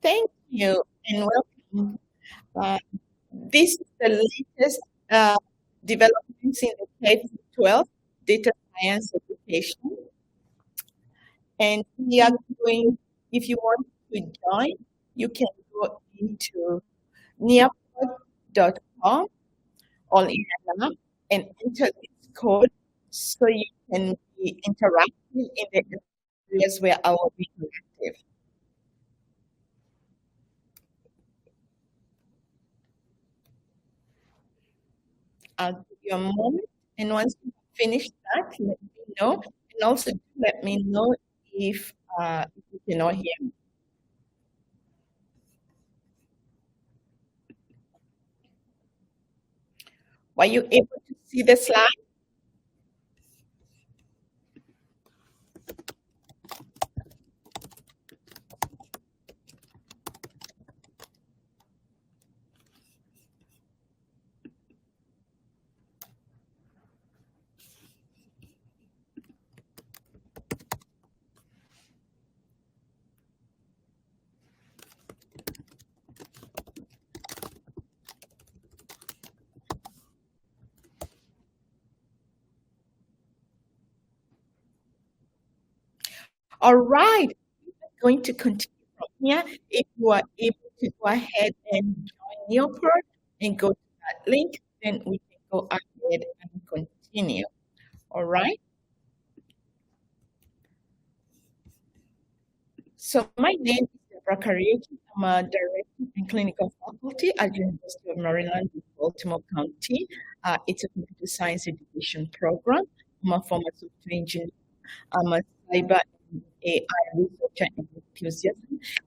Thank you and welcome. Uh, this is the latest uh, developments in the K-12 data science education. And we are going, if you want to join, you can go into nearpod.com, all in an app, and enter this code so you can be interactive in the areas where I will be active. I'll give you a moment, and once you finish that, let me know. And also let me know if you cannot hear me. Were you able to see the slide? All right, we're going to continue from here. If you are able to go ahead and join Neoport and go to that link, then we can go ahead and continue. All right. So my name is Deborah Kariuki. I'm a director in clinical faculty at the University of Maryland in Baltimore County. It's a computer science education program. I'm a former software engineer. I'm a cyber and AI researcher and enthusiast.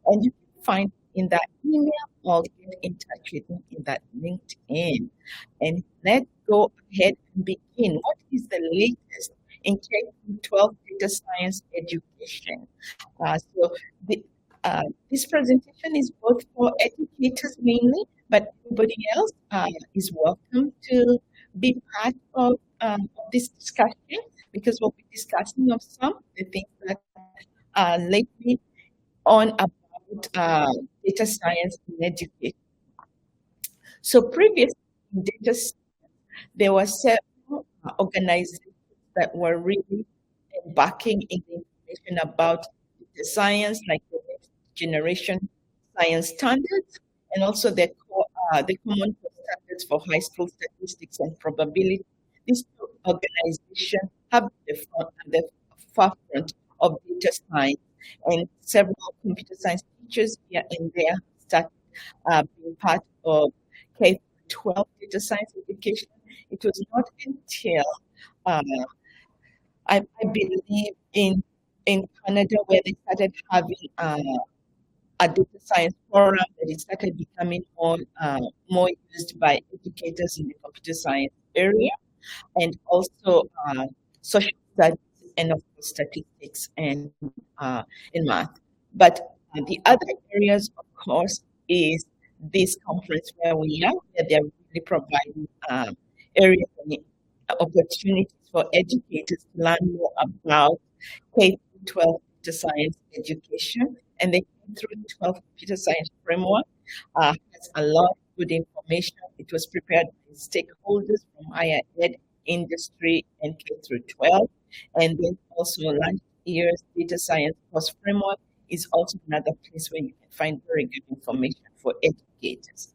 And you can find in that email or get in touch with me in that LinkedIn. And let's go ahead and begin. What is the latest in K-12 data science education? So this presentation is both for educators mainly, but anybody else is welcome to be part of this discussion because we'll be discussing of some of the things that are lately on about data science in education. So previously in data science, there were several organizations that were really embarking in the information about the science, like the next generation science standards, and also the common core standards for high school statistics and probability. These two organizations have the forefront of data science, and several computer science teachers here and there started being part of K-12 data science education. It was not until uh, I believe in Canada where they started having a data science forum that it started becoming more used by educators in the computer science area and also social studies and of course statistics and math. But the other areas, of course, is this conference where we are, where they're really providing areas and opportunities for educators to learn more about K-12 computer science education. And the K-12 computer science framework has a lot of good information. It was prepared by stakeholders from higher ed, industry, and K-12. And then also last year's data science course framework is also another place where you can find very good information for educators.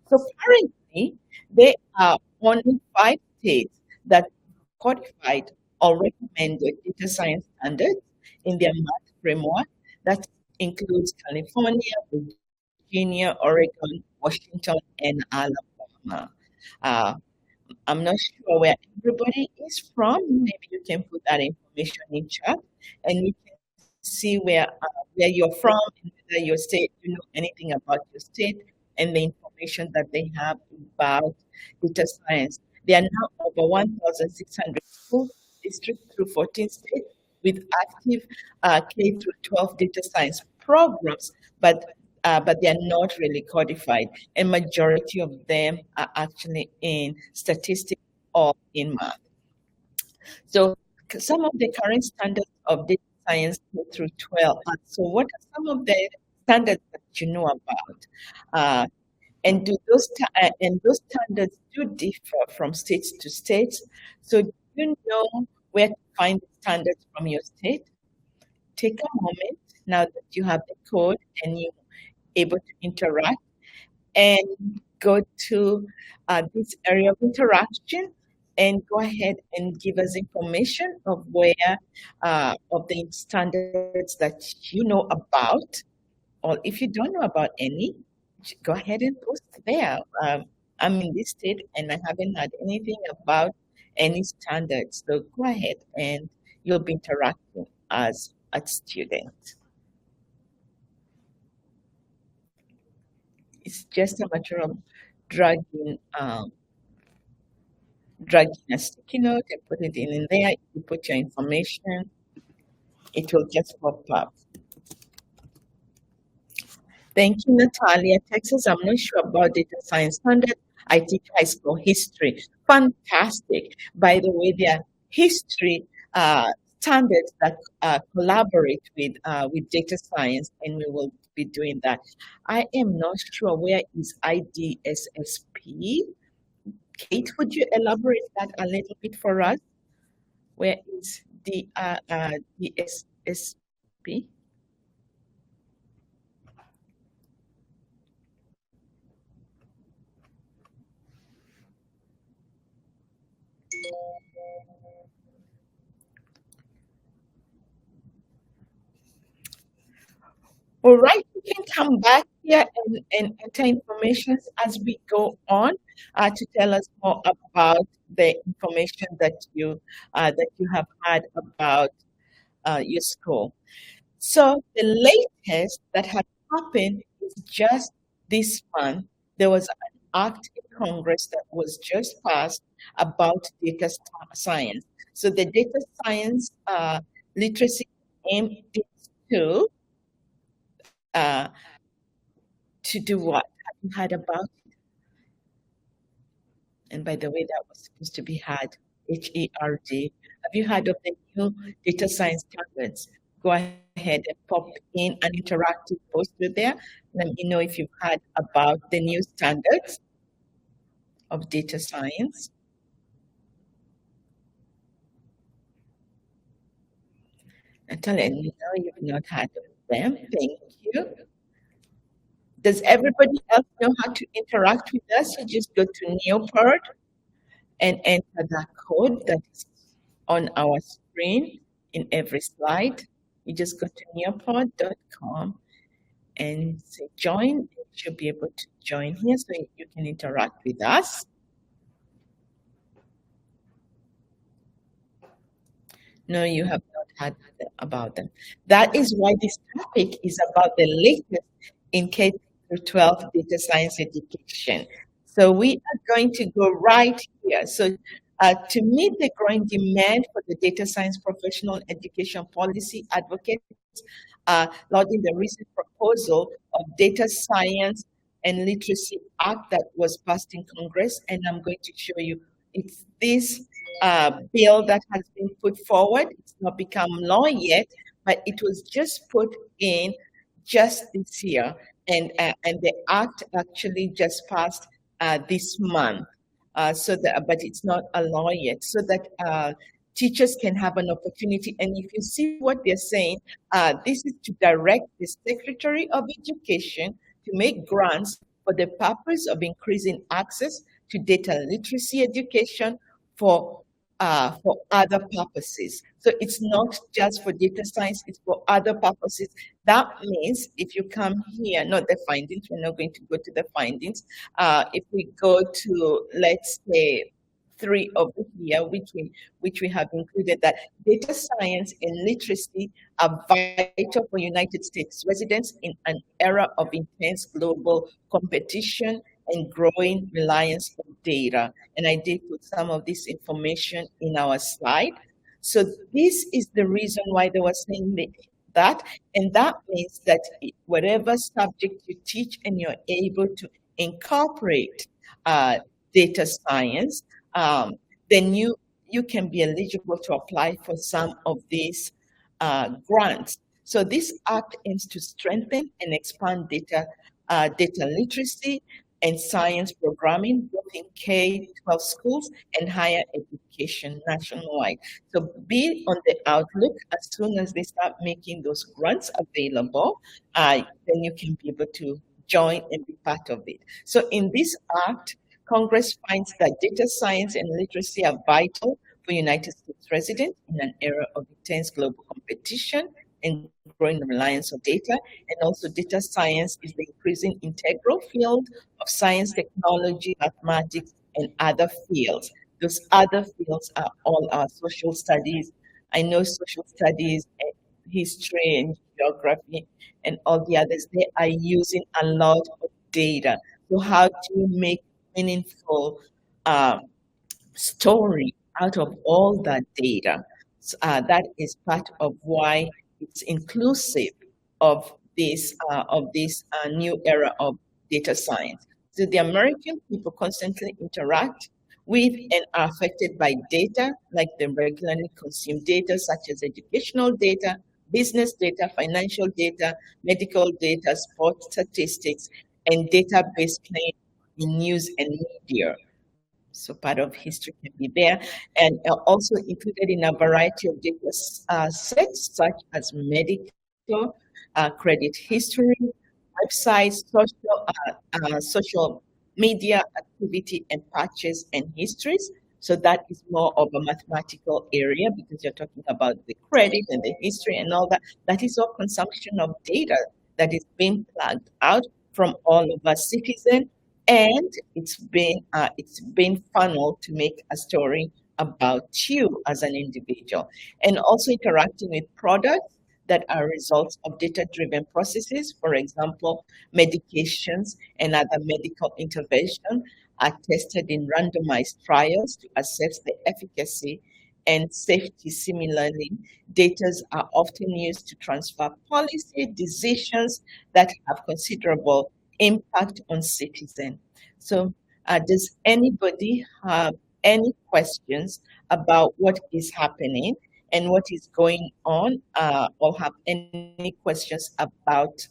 So currently, there are only 5 states that codified or recommended data science standards in their math framework. That includes California, Virginia, Oregon, Washington, and Alabama. Uh, I'm not sure where everybody is from. Maybe you can put that information in chat, and we can see where you're from and whether your state, you know anything about your state and the information that they have about data science. There are now over 1,600 school districts through 14 states with active K through 12 data science programs, but they are not really codified, and majority of them are actually in statistics or in math. So some of the current standards of data science K through 12. So what are some of the standards that you know about. Uh, and those standards do differ from state to state. So do you know where to find the standards from your state? Take a moment now that you have the code and you're able to interact, and go to this area of interaction and go ahead and give us information of where of the standards that you know about, or if you don't know about any, go ahead and post there. I'm in this state and I haven't had anything about any standards. So go ahead and you'll be interacting as a student. It's just a matter of dragging dragging a sticky note and put it in there. You put your information, it will just pop up. Thank you, Natalia. Texas, I'm not sure about data science standard. I teach high school history. Fantastic. By the way, there are history standards that collaborate with data science, and we will be doing that. I am not sure where is IDSSP. Kate, would you elaborate that a little bit for us? Where is the DSSP? All right, you can come back here and enter information as we go on to tell us more about the information that you have had about your school. So the latest that had happened is just this month. There was an act in Congress that was just passed about data science. So the data science literacy aim is to uh, do what? Have you heard about it? And by the way, that was supposed to be had, HERD. Have you heard of the new data science standards? Go ahead and pop in an interactive poster there. Let me know if you've heard about the new standards of data science. Natalia, no, you've not heard of them. Thank you. Does everybody else know how to interact with us? You just go to Neopard and enter that code that is on our screen in every slide. You just go to neopod.com and say join. You should be able to join here so you can interact with us. No, you have not had about them. That is why this topic is about the latest in K through 12 data science education. So we are going to go right here. So to meet the growing demand for the data science professional education policy advocates, lauding the recent proposal of Data Science and Literacy Act that was passed in Congress, and I'm going to show you it's this bill that has been put forward. It's not become law yet, but it was just put in just this year, and the act actually just passed this month. But it's not a law yet, so that teachers can have an opportunity. And if you see what they're saying, this is to direct the Secretary of Education to make grants for the purpose of increasing access to data literacy education for other purposes. So it's not just for data science, it's for other purposes. That means if you come here, not the findings, we're not going to go to the findings. If we go to, let's say, 3 over here, which we have included, that data science and literacy are vital for United States residents in an era of intense global competition and growing reliance on data. And I did put some of this information in our slide. So this is the reason why they were saying that. And that means that whatever subject you teach and you're able to incorporate data science, then you can be eligible to apply for some of these grants. So this act aims to strengthen and expand data literacy and science programming both in K-12 schools and higher education nationwide. So be on the outlook as soon as they start making those grants available, then you can be able to join and be part of it. So in this act, Congress finds that data science and literacy are vital for United States residents in an era of intense global competition and growing reliance on data. And also data science is the increasing integral field of science, technology, mathematics, and other fields. Those other fields are all our social studies. I know social studies and history and geography and all the others, they are using a lot of data. So how do you make meaningful um, story out of all that data? That is part of why it's inclusive of this new era of data science. So the American people constantly interact with and are affected by data, like the regularly consumed data, such as educational data, business data, financial data, medical data, sports statistics, and database claims in news and media. So part of history can be there, and also included in a variety of data sets, such as medical, credit history, websites, social media activity, and patches and histories. So that is more of a mathematical area because you're talking about the credit and the history and all that. That is all consumption of data that is being plugged out from all of our citizens, and it's been funneled to make a story about you as an individual, and also interacting with products that are results of data-driven processes. For example, medications and other medical intervention are tested in randomized trials to assess the efficacy and safety. Similarly, data are often used to transfer policy decisions that have considerable impact on citizens. So, does anybody have any questions about what is happening and what is going on, or have any questions about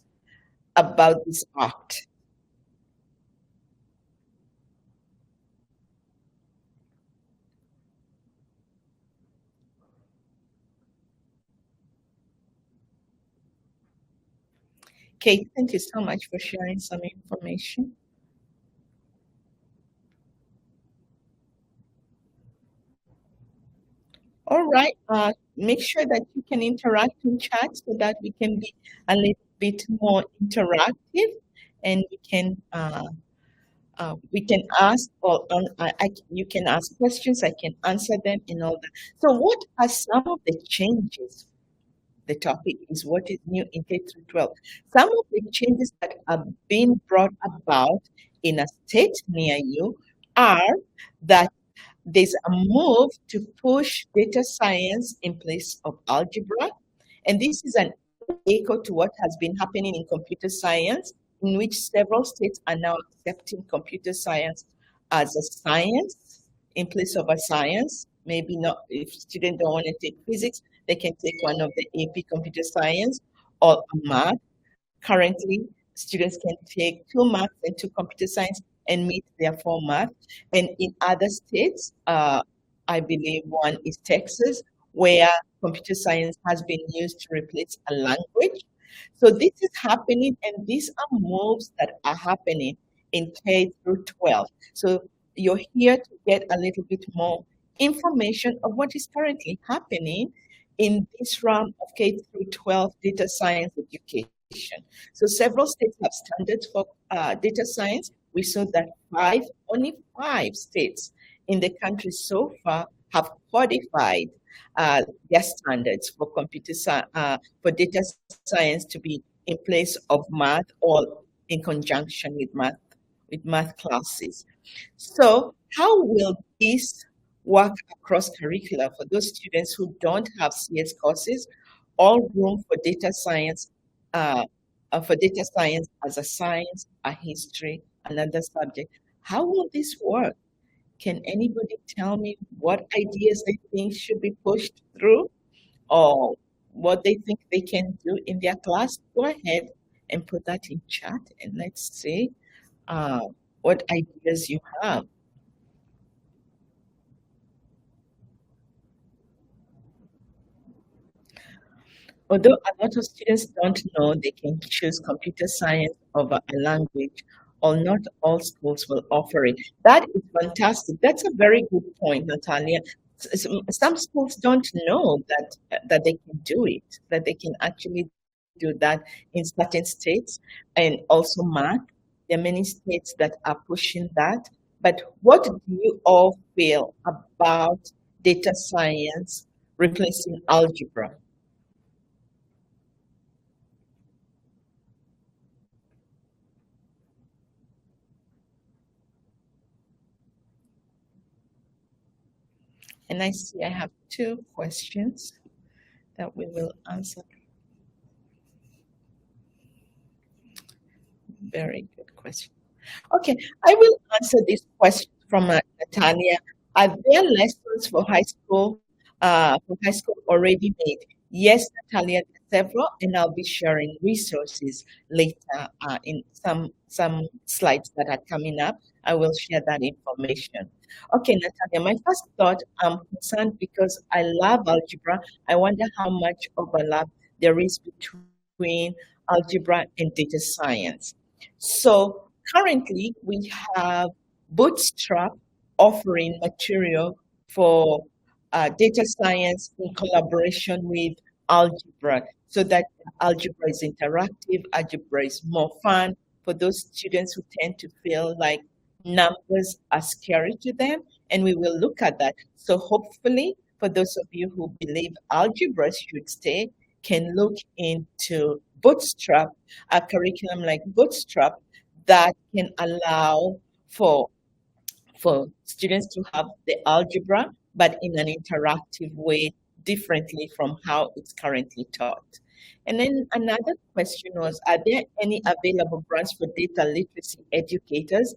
this act? Kate, thank you so much for sharing some information. All right. Make sure that you can interact in chat so that we can be a little bit more interactive, and we can ask, or you can ask questions. I can answer them and all that. So, what are some of the changes? The topic is what is new in K through 12. Some of the changes that are being brought about in a state near you are that there's a move to push data science in place of algebra. And this is an echo to what has been happening in computer science, in which several states are now accepting computer science as a science in place of a science. Maybe not, if students don't want to take physics, they can take one of the AP computer science or math. Currently, students can take two math and two computer science and meet their full math. And in other states, I believe one is Texas, where computer science has been used to replace a language. So this is happening, and these are moves that are happening in K through 12. So you're here to get a little bit more information of what is currently happening in this realm of K through 12 data science education. So several states have standards for data science. We saw that only five states in the country so far have codified their standards for for data science to be in place of math or in conjunction with math classes. So how will this work across curricula for those students who don't have CS courses or room uh, for data science as a science, a history, another subject? How will this work? Can anybody tell me what ideas they think should be pushed through? Or what they think they can do in their class, go ahead and put that in chat and let's see uh, what ideas you have. Although a lot of students don't know they can choose computer science over a language, or not all schools will offer it. That is fantastic. That's a very good point, Natalia. Some schools don't know that they can do it, that they can actually do that in certain states, and also math. There are many states that are pushing that. But what do you all feel about data science replacing algebra? And I see I have two questions that we will answer. Very good question. Okay, I will answer this question from Natalia. Are there lessons for high school already made? Yes, Natalia, several, and I'll be sharing resources later in some slides that are coming up. I will share that information. Okay, Natalia, my first thought, I'm concerned because I love algebra. I wonder how much overlap there is between algebra and data science. So currently, we have Bootstrap offering material for data science in collaboration with algebra, so that algebra is interactive, algebra is more fun for those students who tend to feel like numbers are scary to them, and we will look at that. So hopefully, for those of you who believe algebra should stay, can look into Bootstrap, a curriculum like Bootstrap that can allow for students to have the algebra, but in an interactive way, differently from how it's currently taught. And then another question was, are there any available grants for data literacy educators?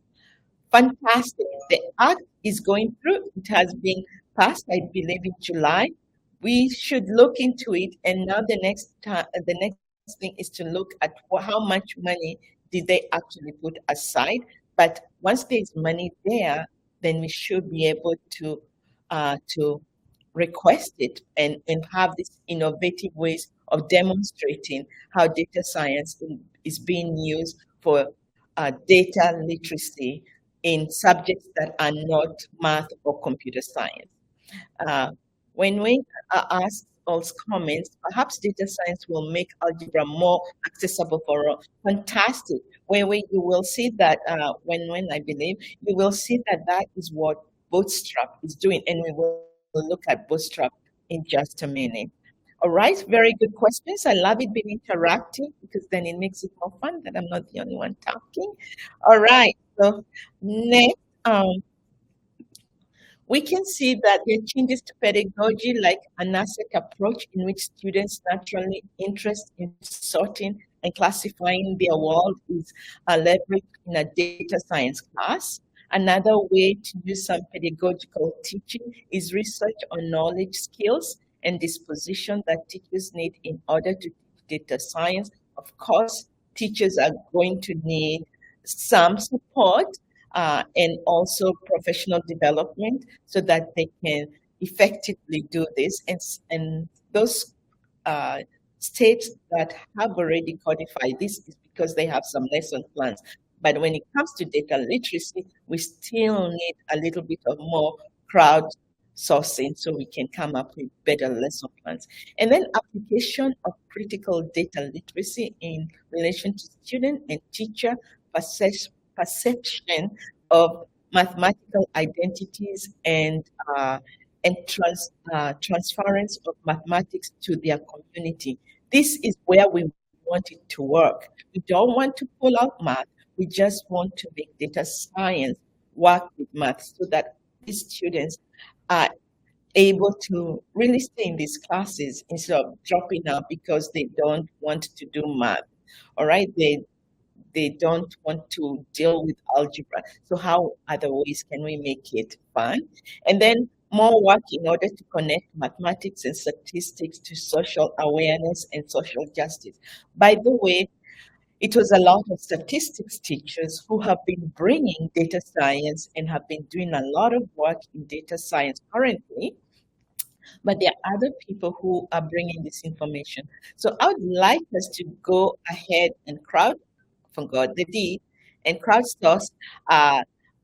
Fantastic. The act is going through. It has been passed, I believe, in July. We should look into it. And now the next thing is to look at how much money did they actually put aside. But once there's money there, then we should be able to request it and have these innovative ways of demonstrating how data science is being used for data literacy in subjects that are not math or computer science. Uh, when we ask all comments, perhaps data science will make algebra more accessible for all. Fantastic. Where you will see that when I believe you will see that that is what Bootstrap is doing, and we will look at Bootstrap in just a minute. All right, very good questions. I love it being interactive because then it makes it more fun that I'm not the only one talking. All right, so next, we can see that there are changes to pedagogy like an asset approach in which students naturally interest in sorting and classifying their world is leveraged in a data science class. Another way to do some pedagogical teaching is research on knowledge, skills, and disposition that teachers need in order to teach data science. Of course, teachers are going to need some support and also professional development so that they can effectively do this. And those uh, states that have already codified this is because they have some lesson plans. But when it comes to data literacy, we still need a little bit of more crowd sourcing so we can come up with better lesson plans. And then application of critical data literacy in relation to student and teacher perception of mathematical identities uh, and transference of mathematics to their community. This is where we want it to work. We don't want to pull out math. We just want to make data science work with math so that these students are able to really stay in these classes instead of dropping out because they don't want to do math. All right, they don't want to deal with algebra. So how other ways can we make it fun? And then more work in order to connect mathematics and statistics to social awareness and social justice. By the way, it was a lot of statistics teachers who have been bringing data science and have been doing a lot of work in data science currently, but there are other people who are bringing this information. So I would like us to go ahead and forgot the D, and crowdsource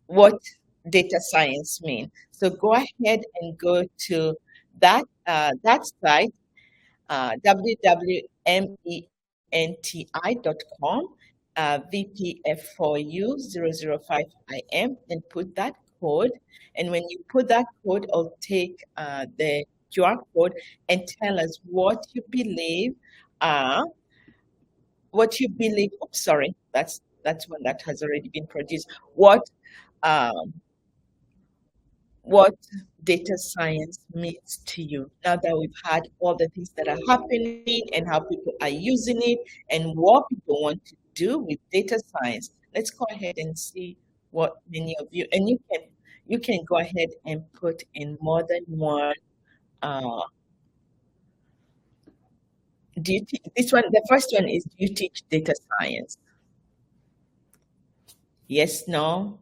what data science mean. So go ahead and go to that site, www.menti.com, VPF4U005IM, and put that code. And when you put that code, I'll take the QR code and tell us what you believe. Oops, sorry, that's one that has already been produced. Um, what data science means to you now that we've had all the things that are happening and how people are using it and what people want to do with data science. Let's go ahead and see what many of you, and you can go ahead and put in more than one. This one, the first one is, do you teach data science? Yes, no,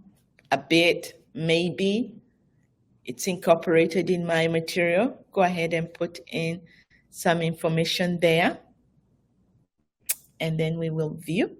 a bit, maybe. It's incorporated in my material. Go ahead and put in some information there, and then we will view.